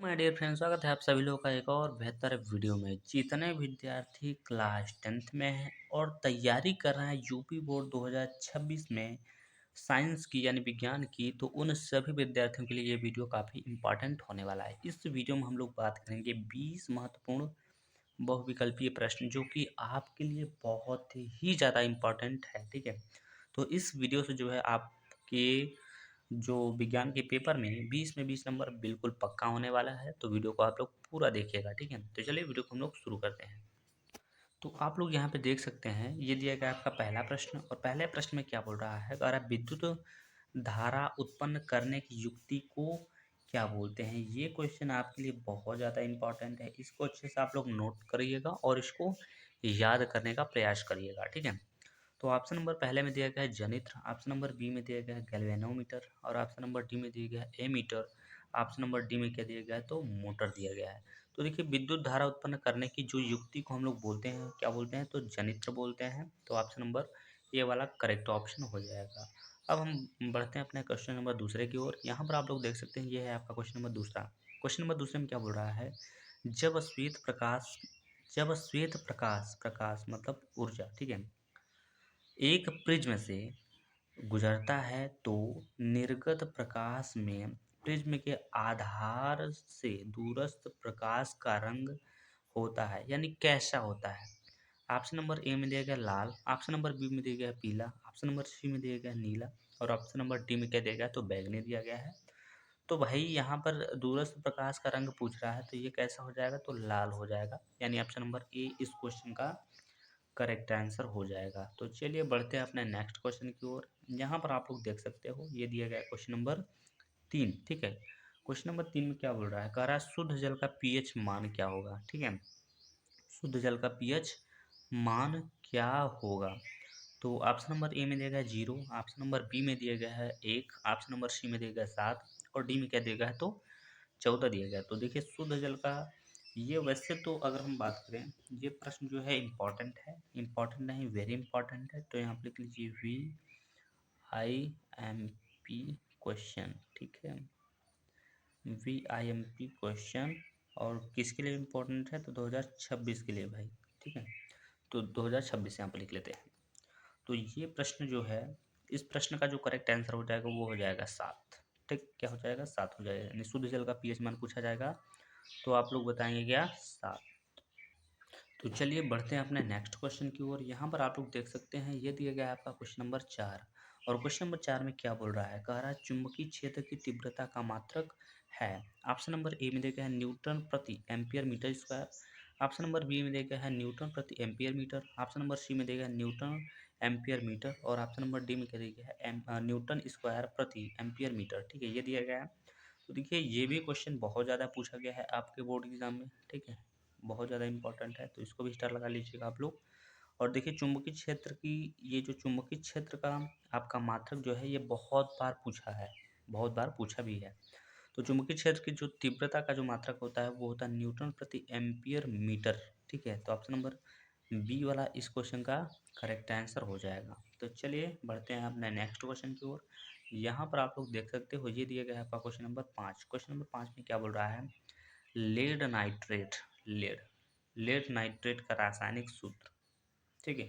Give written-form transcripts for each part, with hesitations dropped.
My dear friends, स्वागत है आप सभी लोगों का एक और बेहतर वीडियो में। जितने विद्यार्थी क्लास 10th में हैं और तैयारी कर रहे हैं यूपी बोर्ड 2026 में साइंस की यानी विज्ञान की, तो उन सभी विद्यार्थियों के लिए ये वीडियो काफ़ी इम्पॉर्टेंट होने वाला है। इस वीडियो में हम लोग बात करेंगे 20 महत्वपूर्ण बहुविकल्पीय प्रश्न जो कि आपके लिए बहुत ही ज़्यादा इम्पॉर्टेंट है। ठीक है, तो इस वीडियो से जो है आपके जो विज्ञान के पेपर में 20 में 20 नंबर बिल्कुल पक्का होने वाला है। तो वीडियो को आप लोग पूरा देखिएगा। ठीक है, तो चलिए वीडियो को हम लोग शुरू करते हैं। तो आप लोग यहाँ पे देख सकते हैं, ये दिया गया आपका पहला प्रश्न, और पहले प्रश्न में क्या बोल रहा है, अगर आप विद्युत धारा उत्पन्न करने की युक्ति को क्या बोलते हैं। ये क्वेश्चन आपके लिए बहुत ज़्यादा इंपॉर्टेंट है। इसको अच्छे से आप लोग नोट करिएगा और इसको याद करने का प्रयास करिएगा। ठीक है, तो ऑप्शन नंबर पहले में दिया गया है जनित्र, ऑप्शन नंबर बी में दिया गया है गैल्वेनोमीटर, और ऑप्शन नंबर डी में दिया गया है एमीटर, ऑप्शन नंबर डी में क्या दिया गया है, तो मोटर दिया गया है। तो देखिए, विद्युत धारा उत्पन्न करने की जो युक्ति को हम लोग बोलते हैं, क्या बोलते हैं, तो जनित्र बोलते हैं। तो ऑप्शन नंबर ए वाला करेक्ट ऑप्शन हो जाएगा। अब हम बढ़ते हैं अपने क्वेश्चन नंबर दूसरे की ओर। यहाँ पर आप लोग देख सकते हैं, ये है आपका क्वेश्चन नंबर दूसरा। क्वेश्चन नंबर दूसरे में क्या बोल रहा है, जब श्वेत प्रकाश जब श्वेत प्रकाश प्रकाश मतलब ऊर्जा, ठीक है, एक प्रिज्म से गुजरता है तो निर्गत प्रकाश में प्रिज्म के आधार से दूरस्थ प्रकाश का रंग होता है, यानी कैसा होता है। ऑप्शन नंबर ए में दिया गया लाल, ऑप्शन नंबर बी में दिया गया पीला, ऑप्शन नंबर सी में दिया गया नीला, और ऑप्शन नंबर डी में क्या दिया गया, तो बैगनी दिया गया है। तो भाई यहाँ पर दूरस्थ प्रकाश का रंग पूछ रहा है, तो ये कैसा हो जाएगा, तो लाल हो जाएगा, यानी ऑप्शन नंबर ए इस क्वेश्चन का करेक्ट आंसर हो जाएगा। तो चलिए बढ़ते हैं अपने नेक्स्ट क्वेश्चन की ओर। यहाँ पर आप लोग देख सकते हो, ये दिया गया है क्वेश्चन नंबर 3। ठीक है, क्वेश्चन नंबर 3 में क्या बोल रहा है, कह रहा है शुद्ध जल का पीएच मान क्या होगा। ठीक है, शुद्ध जल का पीएच मान क्या होगा। तो ऑप्शन नंबर ए में दिया गया है 0, ऑप्शन नंबर बी में दिया गया है 1, ऑप्शन नंबर सी में दिया गया है 7, और डी में क्या दिया गया है, तो 14 दिया गया। तो देखिए, शुद्ध जल का ये वैसे तो अगर हम बात करें, ये प्रश्न जो है इम्पॉर्टेंट है, इम्पॉर्टेंट नहीं वेरी इंपॉर्टेंट है। तो यहाँ पर लिख लीजिए VIMP क्वेश्चन। ठीक है, VIMP क्वेश्चन, और किसके लिए इम्पोर्टेंट है, तो 2026 के लिए भाई। ठीक है, तो 2026 यहाँ पर लिख लेते हैं। तो ये प्रश्न जो है, इस प्रश्न का जो करेक्ट आंसर हो जाएगा वो हो जाएगा 7। ठीक, क्या हो जाएगा, 7 हो जाएगा, यानी शुद्ध जल का पीएच मान पूछा जाएगा तो आप लोग बताएंगे क्या, 7। तो चलिए बढ़ते हैं अपने नेक्स्ट क्वेश्चन की ओर। यहाँ पर आप लोग देख सकते हैं, ये दिया गया है आपका क्वेश्चन नंबर 4, और क्वेश्चन नंबर 4 में क्या बोल रहा है, कह रहा है चुंबकीय क्षेत्र की तीव्रता का मात्रक है। ऑप्शन नंबर ए में दिया गया है न्यूटन प्रति ampere metre square, option number B में दिया गया है न्यूटन प्रति ampere metre, option number C में दिया गया है न्यूटन एम्पियर मीटर, और ऑप्शन नंबर डी में क्या दिया गया है, न्यूटन स्क्वायर प्रति एम्पियर मीटर। ठीक है, ये दिया गया है। तो देखिए, ये भी क्वेश्चन बहुत ज़्यादा पूछा गया है आपके बोर्ड एग्जाम में। ठीक है, बहुत ज़्यादा इंपॉर्टेंट है, तो इसको भी स्टार लगा लीजिएगा आप लोग। और देखिए, चुंबकीय क्षेत्र की, ये जो चुंबकीय क्षेत्र का आपका मात्रक जो है, ये बहुत बार पूछा है, बहुत बार पूछा भी है। तो चुंबकीय क्षेत्र की जो तीव्रता का जो मात्रक होता है वो होता है न्यूटन प्रति एम्पियर मीटर। ठीक है, तो ऑप्शन नंबर बी वाला इस क्वेश्चन का करेक्ट आंसर हो जाएगा। तो चलिए बढ़ते हैं अपने नेक्स्ट क्वेश्चन की ओर। यहाँ पर आप लोग देख सकते हो, ये दिया गया है आपका क्वेश्चन नंबर 5। क्वेश्चन नंबर 5 में क्या बोल रहा है, lead nitrate lead lead nitrate का रासायनिक सूत्र। ठीक है,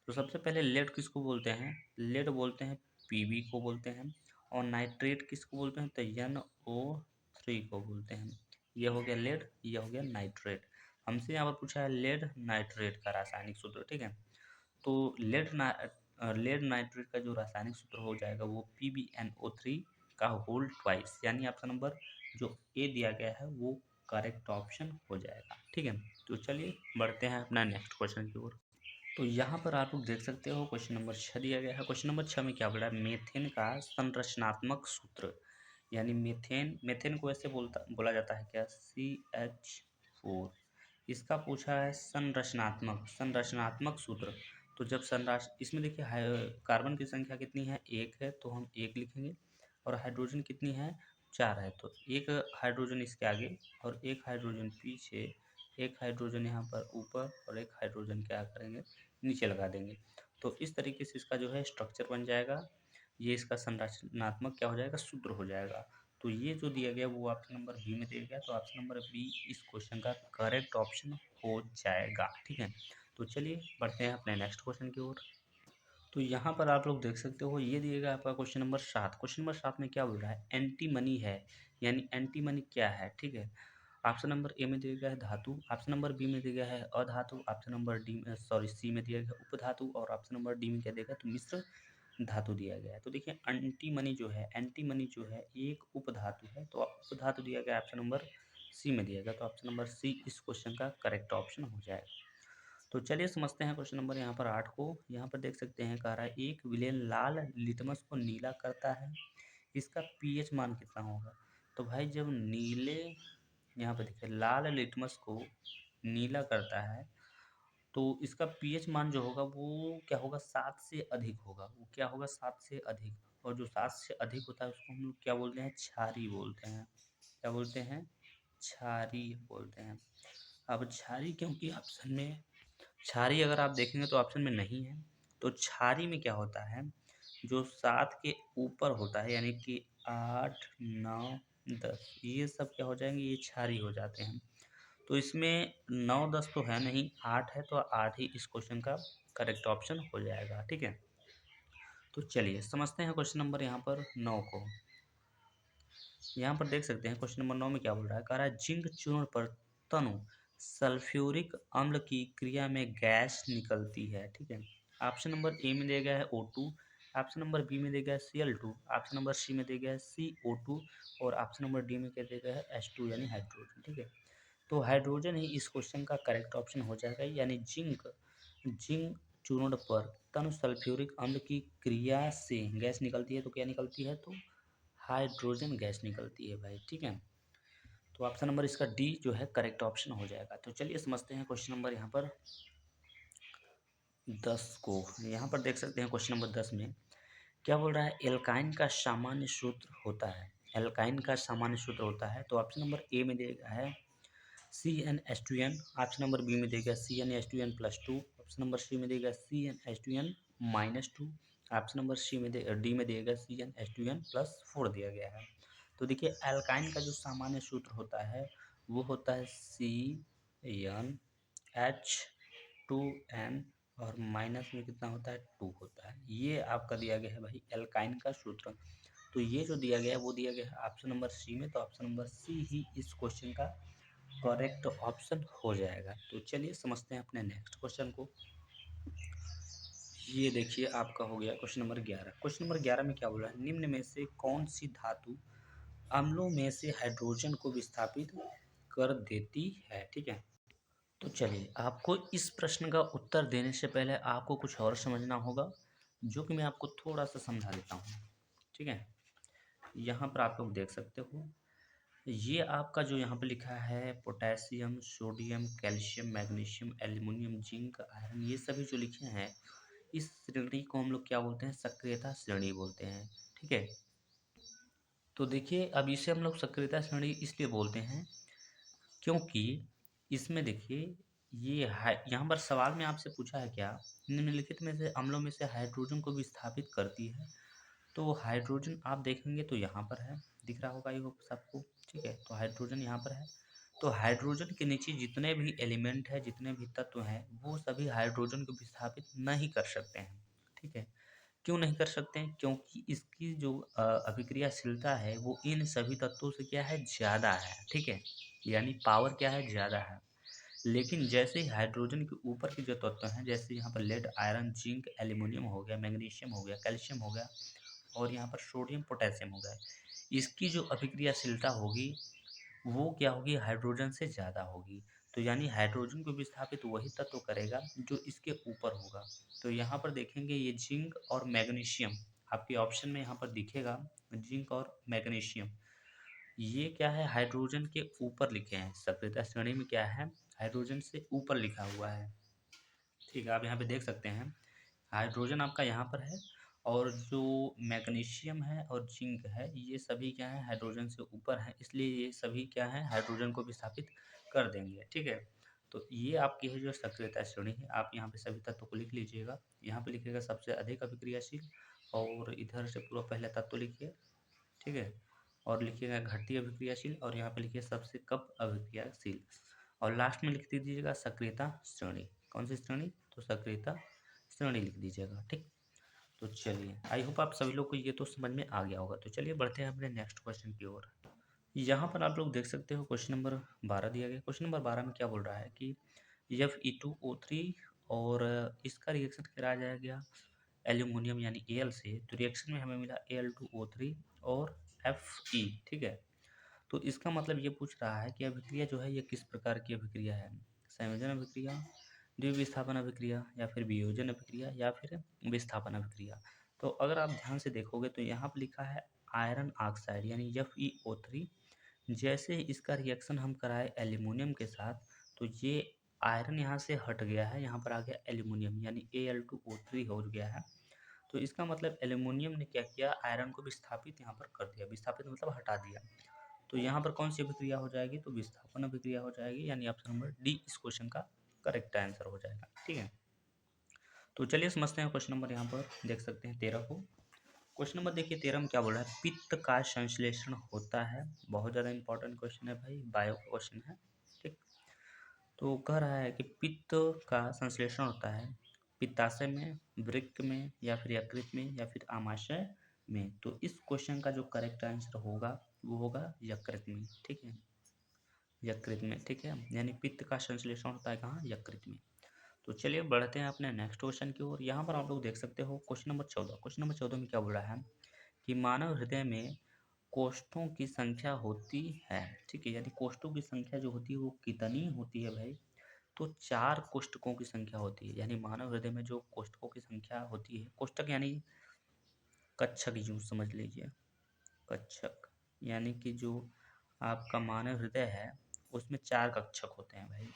तो सबसे पहले लेड किसको बोलते हैं, लेड बोलते हैं पीबी को बोलते हैं, और नाइट्रेट किसको बोलते हैं, तो NO3 को बोलते हैं। ये हो गया लेड, ये हो गया नाइट्रेट। हमसे यहाँ पर पूछा है लेड नाइट्रेट का रासायनिक सूत्र। ठीक है, तो लेड नाइट्रेट का जो रासायनिक सूत्र हो जाएगा वो PbNO3 का होल ट्वाइस, यानी ऑप्शन नंबर जो ए दिया गया है वो करेक्ट ऑप्शन हो जाएगा। ठीक है, तो चलिए बढ़ते हैं अपना नेक्स्ट क्वेश्चन की ओर। तो यहाँ पर आप लोग देख सकते हो, क्वेश्चन नंबर 6 दिया गया है। क्वेश्चन नंबर 6 में क्या बोला है, मेथेन का संरचनात्मक सूत्र, यानी मेथेन मेथेन को ऐसे बोला जाता है क्या, CH4। इसका पूछा है संरचनात्मक संरचनात्मक सूत्र। तो जब संराश इसमें देखिए, कार्बन की संख्या कितनी है, 1 है, तो हम 1 लिखेंगे, और हाइड्रोजन कितनी है, 4 है, तो एक हाइड्रोजन इसके आगे और एक हाइड्रोजन पीछे, एक हाइड्रोजन यहाँ पर ऊपर और एक हाइड्रोजन क्या करेंगे, नीचे लगा देंगे। तो इस तरीके से इसका जो है स्ट्रक्चर बन जाएगा, ये इसका संरचनात्मक क्या हो जाएगा, सूत्र हो जाएगा। तो ये जो दिया गया वो ऑप्शन नंबर बी में दिया गया, तो ऑप्शन नंबर बी इस क्वेश्चन का करेक्ट ऑप्शन हो जाएगा। ठीक है, तो चलिए बढ़ते हैं अपने नेक्स्ट क्वेश्चन की ओर। तो यहाँ पर आप लोग देख सकते हो, ये दिएगा आपका क्वेश्चन नंबर 7। क्वेश्चन नंबर 7 में क्या बोल रहा है, एंटी मनी है, यानी एंटी मनी क्या है। ठीक है, ऑप्शन नंबर ए में दिया गया है धातु, ऑप्शन नंबर बी में दिया गया है अधातु, ऑप्शन नंबर सी में दिया गया है उपधातु, और ऑप्शन नंबर डी में क्या देगा, तो मिश्र धातु दिया गया है। तो देखिए एंटी मनी जो है, एंटी मनी जो है एक उपधातु है, तो उपधातु दिया गया ऑप्शन नंबर सी में दिया गया, तो ऑप्शन नंबर सी इस क्वेश्चन का करेक्ट ऑप्शन हो जाएगा। तो चलिए समझते हैं क्वेश्चन नंबर यहाँ पर 8 को। यहाँ पर देख सकते हैं, कह रहा है एक विलेन लाल लिटमस को नीला करता है, इसका पीएच मान कितना होगा। तो भाई जब नीले, यहाँ पर देखिए लाल लिटमस को नीला करता है, तो इसका पीएच मान जो होगा वो क्या होगा, 7 से अधिक होगा। वो क्या होगा, 7 से अधिक। और जो 7 से अधिक होता है उसको हम लोग क्या बोलते हैं, क्षारी बोलते हैं। क्या बोलते हैं, क्षारी बोलते हैं। अब क्षारी क्योंकि ऑप्शन में, क्षारी अगर आप देखेंगे तो ऑप्शन में नहीं है, तो क्षारी में क्या होता है, जो 7 के ऊपर होता है, यानी कि 8, 9, 10, ये सब क्या हो जाएंगे, ये क्षारी हो जाते हैं। तो इसमें 9, 10 तो है नहीं, 8 है, तो 8 ही इस क्वेश्चन का करेक्ट ऑप्शन हो जाएगा। ठीक है, तो चलिए समझते हैं क्वेश्चन नंबर यहाँ पर 9 को। यहाँ पर देख सकते हैं क्वेश्चन नंबर 9 में क्या बोल रहा है, कह रहा है जिंक चूर्ण पर तनु सल्फ्यूरिक अम्ल की क्रिया में गैस निकलती है। ठीक है, ऑप्शन नंबर ए में दिया गया है O2, ऑप्शन नंबर बी में दिया गया है Cl2, ऑप्शन नंबर सी में दिया गया है CO2, और ऑप्शन नंबर डी में क्या दिया गया है H2 यानी हाइड्रोजन। ठीक है, तो हाइड्रोजन ही इस क्वेश्चन का करेक्ट ऑप्शन हो जाएगा, यानी जिंक, जिंक चूर्ण पर तनु सल्फ्यूरिक अम्ल की क्रिया से गैस निकलती है, तो क्या निकलती है, तो हाइड्रोजन गैस निकलती है भाई। ठीक है, तो ऑप्शन नंबर इसका डी जो है करेक्ट ऑप्शन हो जाएगा। तो चलिए समझते हैं क्वेश्चन नंबर यहाँ पर 10 को। यहाँ पर देख सकते हैं क्वेश्चन नंबर 10 में क्या बोल रहा है, एल्काइन का सामान्य सूत्र होता है, एल्काइन का सामान्य सूत्र होता है। तो ऑप्शन नंबर ए में दिया गया है CnH2n, ऑप्शन नंबर बी में दिया गया CnH2n+2, ऑप्शन नंबर सी में दिया गया CnH2n-2, ऑप्शन नंबर डी में दिया गया CnH2n+4 दिया गया है। तो देखिए एल्काइन का जो सामान्य सूत्र होता है वो होता है CnH2n, और माइनस में कितना होता है, 2 होता है। ये आपका दिया गया है भाई एल्काइन का सूत्र। तो ये जो दिया गया है वो दिया गया है ऑप्शन नंबर सी में, तो ऑप्शन नंबर सी ही इस क्वेश्चन का करेक्ट ऑप्शन हो जाएगा। तो चलिए समझते हैं अपने नेक्स्ट क्वेश्चन को। ये देखिए आपका हो गया क्वेश्चन नंबर 11। क्वेश्चन नंबर 11 में क्या बोला है, निम्न में से कौन सी धातु अम्लों में से हाइड्रोजन को विस्थापित कर देती है। ठीक है, तो चलिए आपको इस प्रश्न का उत्तर देने से पहले आपको कुछ और समझना होगा, जो कि मैं आपको थोड़ा सा समझा देता हूँ। ठीक है, यहाँ पर आप लोग देख सकते हो, ये आपका जो यहाँ पे लिखा है potassium, sodium, calcium, magnesium, aluminium, zinc, iron, ये सभी जो लिखे हैं इस श्रेणी को हम लोग क्या बोलते हैं, सक्रियता श्रेणी बोलते हैं। ठीक है, तो देखिए अब इसे हम लोग सक्रियता श्रेणी इसलिए बोलते हैं क्योंकि इसमें देखिए ये यहाँ पर सवाल में आपसे पूछा है क्या, निम्नलिखित में से अम्लों में से हाइड्रोजन को विस्थापित करती है। तो हाइड्रोजन आप देखेंगे तो यहाँ पर है, दिख रहा होगा ये सबको। ठीक है, तो हाइड्रोजन यहाँ पर है, तो हाइड्रोजन के नीचे जितने भी एलिमेंट है, जितने भी तत्व हैं, वो सभी हाइड्रोजन को विस्थापित नहीं कर सकते हैं। ठीक है, क्यों नहीं कर सकते हैं, क्योंकि इसकी जो अभिक्रियाशीलता है वो इन सभी तत्वों से क्या है, ज़्यादा है। ठीक है, यानी पावर क्या है, ज़्यादा है। लेकिन जैसे ही हाइड्रोजन के ऊपर के जो तत्व हैं, जैसे यहाँ पर लेड, आयरन, जिंक, एल्यूमिनियम हो गया, मैग्नीशियम हो गया, कैल्शियम हो गया, और यहाँ पर सोडियम, पोटेशियम हो गया, इसकी जो अभिक्रियाशीलता होगी वो क्या होगी, हाइड्रोजन से ज़्यादा होगी। तो यानी हाइड्रोजन को विस्थापित वही तत्व करेगा जो इसके ऊपर होगा। तो यहाँ पर देखेंगे ये जिंक और मैग्नीशियम आपके ऑप्शन में यहाँ पर दिखेगा, जिंक और मैग्नीशियम, ये क्या है, हाइड्रोजन के ऊपर लिखे हैं, सक्रियता श्रेणी में क्या है, हाइड्रोजन से ऊपर लिखा हुआ है। ठीक है, आप यहाँ पे देख सकते हैं हाइड्रोजन आपका यहाँ पर है, और जो मैग्नीशियम है और जिंक है ये सभी क्या है, हाइड्रोजन से ऊपर है, इसलिए ये सभी क्या है, हाइड्रोजन को विस्थापित कर देंगे। ठीक है, तो ये आपकी है जो सक्रियता श्रेणी है। आप यहाँ पे सभी तत्वों को लिख लीजिएगा, यहाँ पे लिखिएगा सबसे अधिक अभिक्रियाशील, और इधर से पूरा पहले तत्व लिखिए। ठीक है, और लिखिएगा घटती अभिक्रियाशील, और यहाँ पे लिखिए सबसे कम अभिक्रियाशील, और लास्ट में लिख दीजिएगा सक्रियता श्रेणी। कौन सी श्रेणी? तो सक्रियता श्रेणी लिख दीजिएगा। ठीक, तो चलिए, आई होप आप सभी लोग को ये तो समझ में आ गया होगा। तो चलिए बढ़ते हैं अपने नेक्स्ट क्वेश्चन की ओर। यहाँ पर आप लोग देख सकते हो क्वेश्चन नंबर 12 दिया गया। क्वेश्चन नंबर 12 में क्या बोल रहा है कि Fe2O3 और इसका रिएक्शन कराया जाएगा एल्यूमिनियम यानी Al से, तो रिएक्शन में हमें मिला Al2O3 और Fe। ठीक है, तो इसका मतलब ये पूछ रहा है कि अभिक्रिया जो है ये किस प्रकार की अभिक्रिया है, संयोजन अभिक्रिया, द्विविस्थापन अभिक्रिया, या फिर वियोजन अभिक्रिया, या फिर विस्थापन अभिक्रिया। तो अगर आप ध्यान से देखोगे तो यहाँ पर लिखा है आयरन ऑक्साइड यानी FeO3। जैसे ही इसका रिएक्शन हम कराए एल्यूमिनियम के साथ, तो ये आयरन यहाँ से हट गया है, यहाँ पर आ गया एल्यूमिनियम यानी Al2O3 हो गया है। तो इसका मतलब एल्यूमिनियम ने क्या किया, आयरन को विस्थापित यहाँ पर कर दिया, विस्थापित मतलब हटा दिया। तो यहाँ पर कौन सी अभिक्रिया हो जाएगी, तो विस्थापन अभिक्रिया हो जाएगी, यानी ऑप्शन नंबर डी इस क्वेश्चन का करेक्ट आंसर हो जाएगा। ठीक है, तो चलिए समझते हैं क्वेश्चन नंबर यहाँ पर देख सकते हैं 13 को। क्वेश्चन नंबर देखिए 13 में क्या बोल रहा है, पित्त का संश्लेषण होता है। बहुत ज़्यादा इंपॉर्टेंट क्वेश्चन है भाई, बायो क्वेश्चन है। ठीक, तो कह रहा है कि पित्त का संश्लेषण होता है पित्ताशय में, वृक्क में, या फिर यकृत में, या फिर आमाशय में। तो इस क्वेश्चन का जो करेक्ट आंसर होगा वो होगा यकृत में। ठीक है, यकृत में। ठीक है, यानी पित्त का संश्लेषण होता है कहाँ, यकृत में। तो चलिए बढ़ते हैं अपने नेक्स्ट क्वेश्चन की ओर। यहाँ पर आप लोग देख सकते हो क्वेश्चन नंबर 14। क्वेश्चन नंबर 14 में क्या बोल रहा है कि मानव हृदय में कोष्ठों की संख्या होती है। ठीक है, यानी कोष्ठों की संख्या जो होती है वो कितनी होती है भाई, तो 4 कोष्ठकों की संख्या होती है। यानी मानव हृदय में जो कोष्ठकों की संख्या होती है, कोष्ठक यानी कक्षक यूँ समझ लीजिए, कक्षक यानी कि जो आपका मानव हृदय है उसमें 4 कक्षक होते हैं भाई।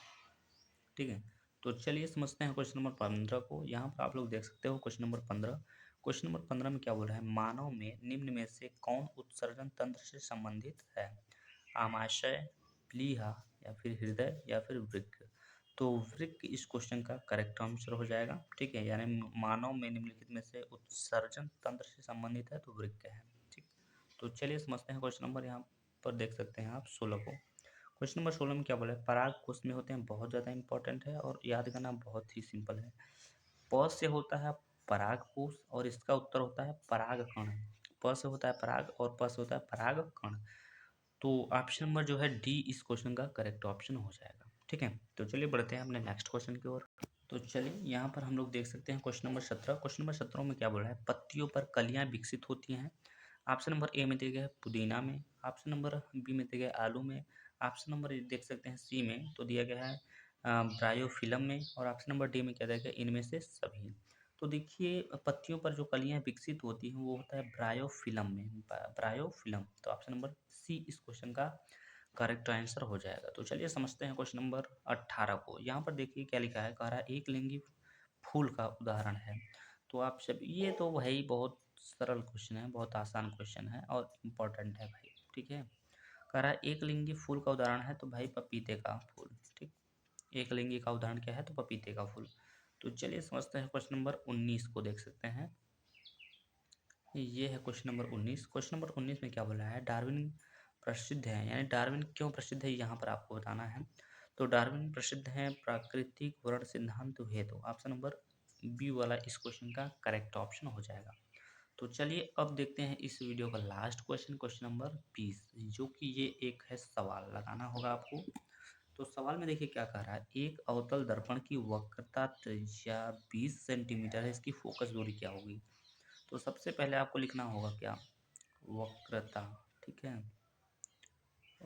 ठीक है, तो चलिए समझते हैं क्वेश्चन नंबर 15 को। यहाँ पर आप लोग देख सकते हो क्वेश्चन नंबर 15। क्वेश्चन नंबर 15 में क्या बोल रहा है, मानव में निम्न में से कौन उत्सर्जन तंत्र से संबंधित है, आमाशय, प्लीहा, या फिर हृदय, या फिर वृक्क। तो वृक्क इस क्वेश्चन का करेक्ट आंसर हो जाएगा। ठीक है, यानी मानव में निम्नलिखित में से उत्सर्जन तंत्र से संबंधित है तो वृक्क है। ठीक, तो चलिए समझते हैं क्वेश्चन नंबर यहाँ पर देख सकते हैं आप 16 को। क्वेश्चन नंबर 16 में क्या बोला है, पराग कोष में होते हैं। बहुत ज़्यादा इंपॉर्टेंट है और याद करना बहुत ही सिंपल है। प से होता है पराग कोष और इसका उत्तर होता है पराग कण। प से होता है पराग और प से होता है पराग कण। तो ऑप्शन नंबर जो है डी इस क्वेश्चन का करेक्ट ऑप्शन हो जाएगा। ठीक है, तो चलिए बढ़ते हैं अपने नेक्स्ट क्वेश्चन की ओर। तो चलिए यहाँ पर हम लोग देख सकते हैं क्वेश्चन नंबर 17। क्वेश्चन नंबर 17 में क्या बोल रहा है, पत्तियों पर कलियाँ विकसित होती हैं। ऑप्शन नंबर ए में दिया गया है पुदीना में, ऑप्शन नंबर बी में दिया गया है आलू में, ऑप्शन नंबर देख सकते हैं सी में तो दिया गया है ब्रायोफिलम में, और ऑप्शन नंबर डी में क्या दिया गया है, इनमें से सभी। तो देखिए पत्तियों पर जो कलियाँ विकसित होती हैं वो होता है ब्रायोफिलम में, ब्रायोफिलम। तो ऑप्शन नंबर सी इस क्वेश्चन का करेक्ट आंसर हो जाएगा। तो चलिए समझते हैं क्वेश्चन नंबर 18 को। यहाँ पर देखिए क्या लिखा है, कह रहा है एक लिंगी फूल का उदाहरण है। तो आप सब ये तो भाई बहुत सरल क्वेश्चन है, बहुत आसान क्वेश्चन है और इम्पोर्टेंट है भाई। ठीक है, कह रहा है एक लिंगी फूल का उदाहरण है तो भाई पपीते का फूल। ठीक, एक लिंगी का उदाहरण क्या है, तो पपीते का फूल। तो चलिए समझते हैं क्वेश्चन नंबर 19 को देख सकते हैं। ये है क्वेश्चन नंबर 19। क्वेश्चन नंबर 19 में क्या बोला है, डार्विन प्रसिद्ध है, यानी डार्विन क्यों प्रसिद्ध है यहाँ पर आपको बताना है। तो डार्विन प्रसिद्ध है प्राकृतिक वर्ण सिद्धांत हेतु। ऑप्शन नंबर बी वाला इस क्वेश्चन का करेक्ट ऑप्शन हो जाएगा। तो चलिए अब देखते हैं इस वीडियो का लास्ट क्वेश्चन, क्वेश्चन नंबर 20, जो कि ये एक है सवाल लगाना होगा आपको। तो सवाल में देखिए क्या कह रहा है, एक अवतल दर्पण की वक्रता त्रिज्या 20 सेंटीमीटर है, इसकी फोकस दूरी क्या होगी। तो सबसे पहले आपको लिखना होगा क्या, वक्रता। ठीक है,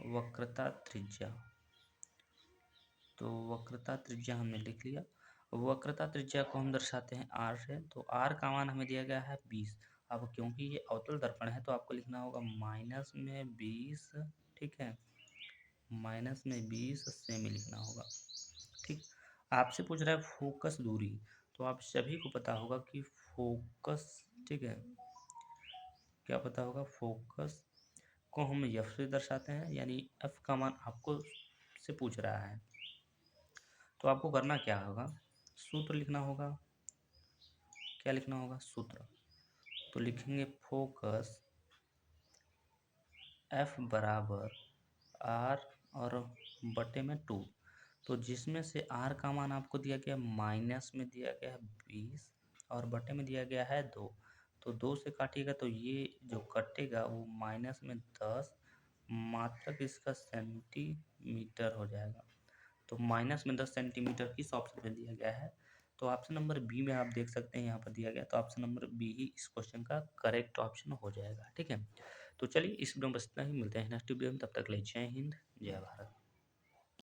वक्रता त्रिज्या। तो वक्रता त्रिज्या हमने लिख लिया। वक्रता त्रिज्या को हम दर्शाते हैं आर से, तो आर का मान हमें दिया गया है 20। अब क्योंकि ये अवतल दर्पण है तो आपको लिखना होगा माइनस में 20। ठीक है, माइनस में 20 से में लिखना होगा। ठीक, आपसे पूछ रहा है फोकस दूरी, तो आप सभी को पता होगा कि फोकस, ठीक है, क्या पता होगा, फोकस को हम एफ से दर्शाते हैं, यानी एफ का मान आपको से पूछ रहा है। तो आपको करना क्या होगा, सूत्र लिखना होगा। क्या लिखना होगा, सूत्र। तो लिखेंगे फोकस एफ बराबर आर और बटे में 2। तो जिसमें से आर का मान आपको दिया गया माइनस में दिया गया है 20 और बटे में दिया गया है 2। तो 2 से काटिएगा तो ये जो कटेगा वो माइनस में 10 मात्रक इसका सेंटीमीटर हो जाएगा। तो माइनस में 10 सेंटीमीटर किस ऑप्शन में दिया गया है? तो ऑप्शन नंबर बी में आप देख सकते हैं यहाँ पर दिया गया, तो ऑप्शन नंबर बी ही इस क्वेश्चन का करेक्ट ऑप्शन हो जाएगा। ठीक है, तो चलिए इस वीडियो में बस इतना ही, मिलते हैं नेक्स्ट वीडियो में, तब तक के लिए जय हिंद जय भारत।